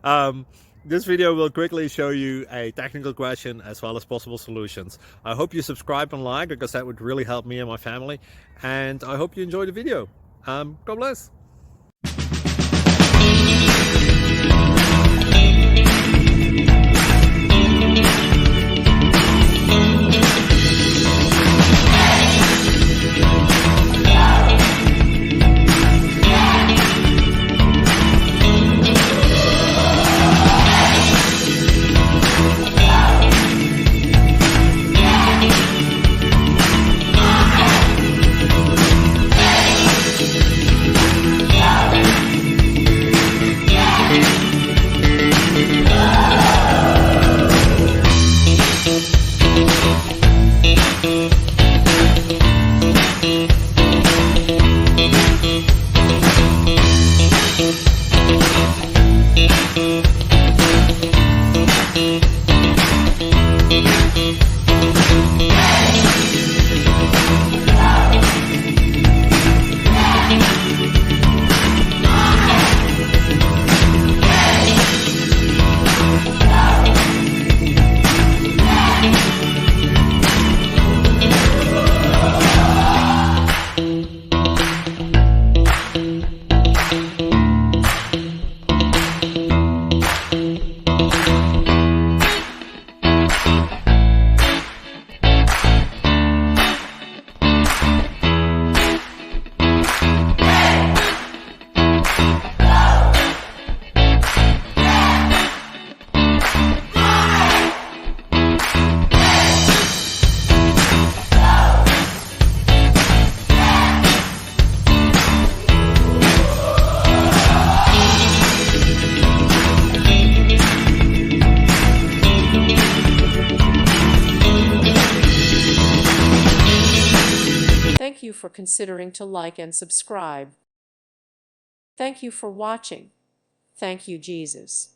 um, this video will quickly show you a technical question as well as possible solutions. I hope you subscribe and like, because that would really help me and my family. And I hope you enjoy the video. God bless. Thank you for considering to like and subscribe. Thank you for watching. Thank you, Jesus.